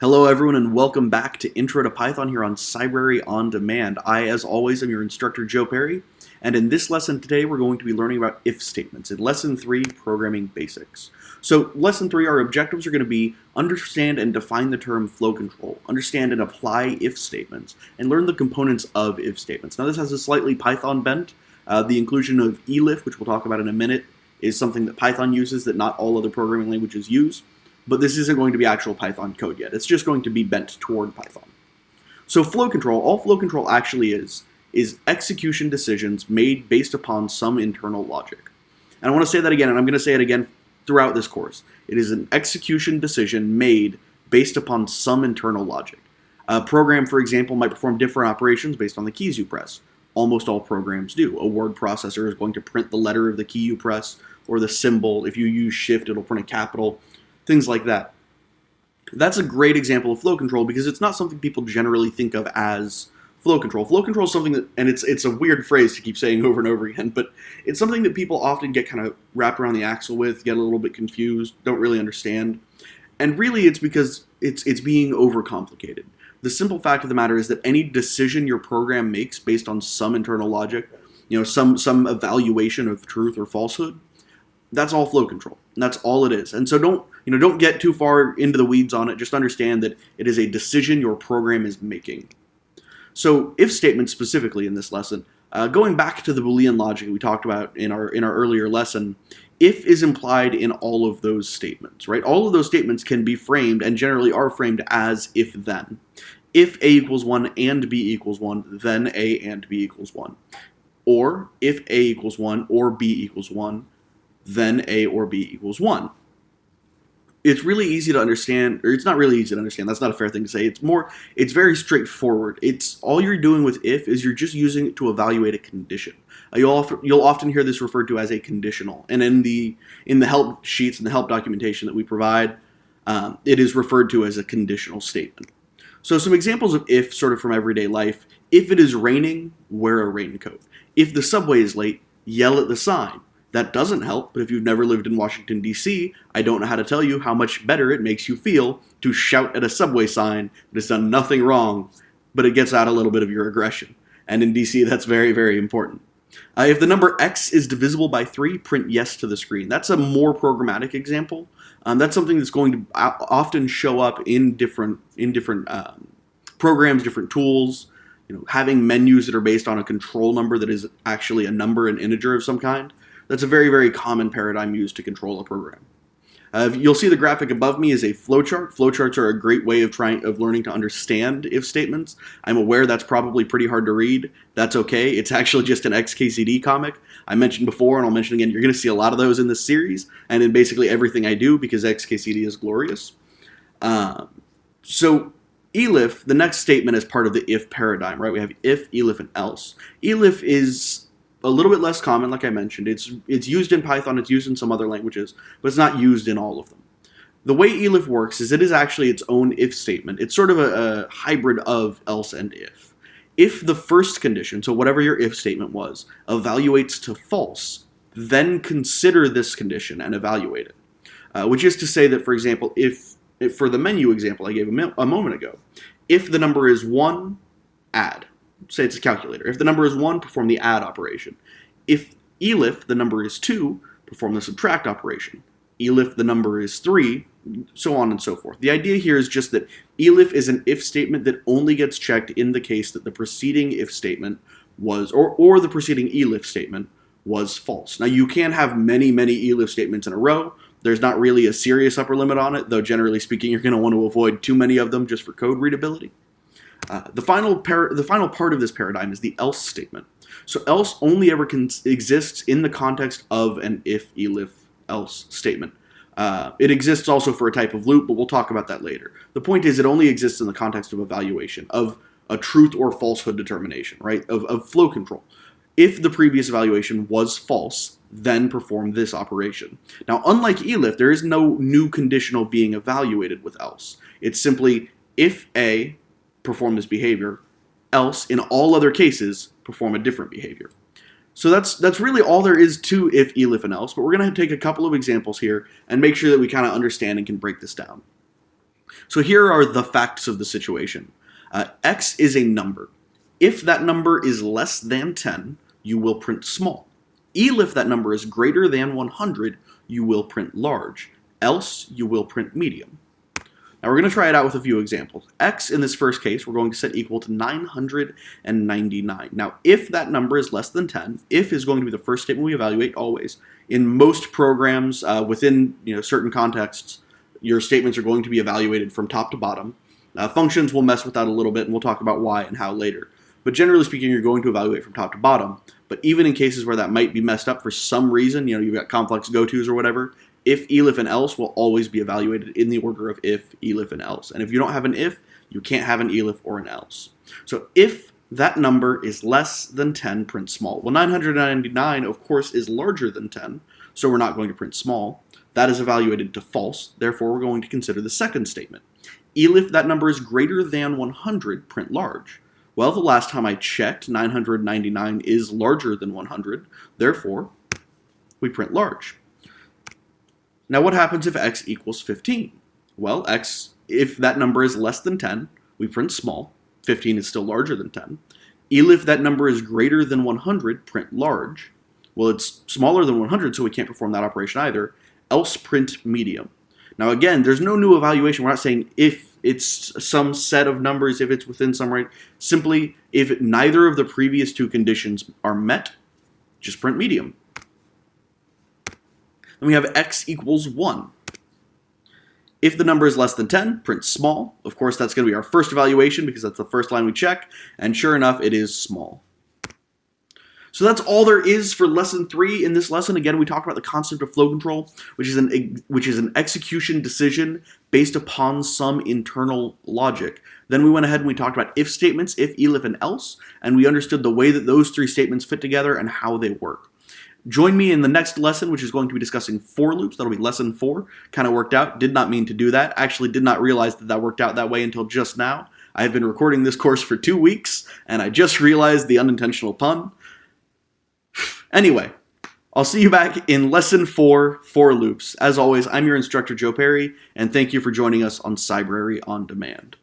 Hello everyone and welcome back to Intro to Python here on Cybrary On Demand. I, as always, am your instructor Joe Perry, and in this lesson today we're going to be learning about if statements in Lesson 3, Programming Basics. So Lesson 3, our objectives are going to be understand and define the term flow control, understand and apply if statements, and learn the components of if statements. Now this has a slightly Python bent. The inclusion of elif, which we'll talk about in a minute, is something that Python uses that not all other programming languages use. But this isn't going to be actual Python code yet. It's just going to be bent toward Python. So flow control, all flow control actually is execution decisions made based upon some internal logic. And I want to say that again, and I'm going to say it again throughout this course. It is an execution decision made based upon some internal logic. A program, for example, might perform different operations based on the keys you press. Almost all programs do. A word processor is going to print the letter of the key you press, or the symbol. If you use shift, it'll print a capital. Things like that. That's a great example of flow control because it's not something people generally think of as flow control. Flow control is something that, and it's a weird phrase to keep saying over and over again, but it's something that people often get kind of wrapped around the axle with, get a little bit confused, don't really understand. And really it's because it's being overcomplicated. The simple fact of the matter is that any decision your program makes based on some internal logic, some evaluation of truth or falsehood, that's all flow control. And that's all it is. And so don't get too far into the weeds on it. Just understand that it is a decision your program is making. So if statements specifically in this lesson, going back to the Boolean logic we talked about in our earlier lesson, if is implied in all of those statements, right? All of those statements can be framed and generally are framed as if then. If A equals 1 and B equals 1, then A and B equals 1. Or if A equals 1 or B equals 1, then A or B equals 1. It's really easy to understand, or it's not really easy to understand, that's not a fair thing to say. It's very straightforward. It's all you're doing with if is you're just using it to evaluate a condition. You'll often hear this referred to as a conditional, and in the help sheets and the help documentation that we provide, it is referred to as a conditional statement. So some examples of if sort of from everyday life: if it is raining, wear a raincoat. If the subway is late, yell at the sign. That doesn't help, but if you've never lived in Washington, D.C., I don't know how to tell you how much better it makes you feel to shout at a subway sign that has done nothing wrong, but it gets out a little bit of your aggression. And in D.C., that's very, very important. If the number x is divisible by 3, print yes to the screen. That's a more programmatic example. That's something that's going to often show up in different programs, different tools. Having menus that are based on a control number that is actually a number, an integer of some kind. That's a very, very common paradigm used to control a program. You'll see the graphic above me is a flowchart. Flowcharts are a great way of learning to understand if statements. I'm aware that's probably pretty hard to read. That's okay. It's actually just an XKCD comic. I mentioned before, and I'll mention again, you're going to see a lot of those in this series, and in basically everything I do, because XKCD is glorious. So elif, the next statement is part of the if paradigm, right? We have if, elif, and else. Elif is a little bit less common, like I mentioned. It's used in Python, it's used in some other languages, but it's not used in all of them. The way elif works is it is actually its own if statement. It's sort of a hybrid of else and if. If the first condition, so whatever your if statement was, evaluates to false, then consider this condition and evaluate it. Which is to say that, for example, if for the menu example I gave a moment ago, if the number is 1, add. Say it's a calculator. If the number is 1, perform the add operation. If elif the number is 2, perform the subtract operation. Elif the number is 3, so on and so forth. The idea here is just that elif is an if statement that only gets checked in the case that the preceding if statement was, or the preceding elif statement was false. Now you can have many, many elif statements in a row. There's not really a serious upper limit on it, though generally speaking you're going to want to avoid too many of them just for code readability. The final part of this paradigm is the else statement. So else only ever exists in the context of an if, elif, else statement. It exists also for a type of loop, but we'll talk about that later. The point is it only exists in the context of evaluation, of a truth or falsehood determination, right? Of flow control. If the previous evaluation was false, then perform this operation. Now, unlike elif, there is no new conditional being evaluated with else. It's simply if A, perform this behavior, else, in all other cases, perform a different behavior. So that's really all there is to if, elif, and else, but we're going to take a couple of examples here and make sure that we kind of understand and can break this down. So here are the facts of the situation. X is a number. If that number is less than 10, you will print small. If that number is greater than 100, you will print large. Else, you will print medium. Now we're going to try it out with a few examples. X in this first case, we're going to set equal to 999. Now, if that number is less than 10, if is going to be the first statement we evaluate always. In most programs, within certain contexts, your statements are going to be evaluated from top to bottom. Functions will mess with that a little bit, and we'll talk about why and how later. But generally speaking, you're going to evaluate from top to bottom. But even in cases where that might be messed up for some reason, you've got complex go-tos or whatever, if, elif, and else will always be evaluated in the order of if, elif, and else. And if you don't have an if, you can't have an elif or an else. So if that number is less than 10, print small. Well, 999, of course, is larger than 10, so we're not going to print small. That is evaluated to false, therefore we're going to consider the second statement. Elif that number is greater than 100, print large. Well, the last time I checked, 999 is larger than 100, therefore we print large. Now what happens if x equals 15? Well, x, if that number is less than 10, we print small. 15 is still larger than 10. If that number is greater than 100, print large. Well, it's smaller than 100, so we can't perform that operation either. Else, print medium. Now again, there's no new evaluation. We're not saying if it's some set of numbers, if it's within some range. Simply, if neither of the previous two conditions are met, just print medium. Then we have x equals 1. If the number is less than 10, print small. Of course, that's going to be our first evaluation because that's the first line we check. And sure enough, it is small. So that's all there is for lesson 3 in this lesson. Again, we talked about the concept of flow control, which is an execution decision based upon some internal logic. Then we went ahead and we talked about if statements, if, elif, and else, and we understood the way that those 3 statements fit together and how they work. Join me in the next lesson, which is going to be discussing for loops. That'll be lesson 4. Kind of worked out. Did not mean to do that. Actually did not realize that worked out that way until just now. I have been recording this course for 2 weeks, and I just realized the unintentional pun. Anyway, I'll see you back in lesson 4, for loops. As always, I'm your instructor, Joe Perry, and thank you for joining us on Cybrary On Demand.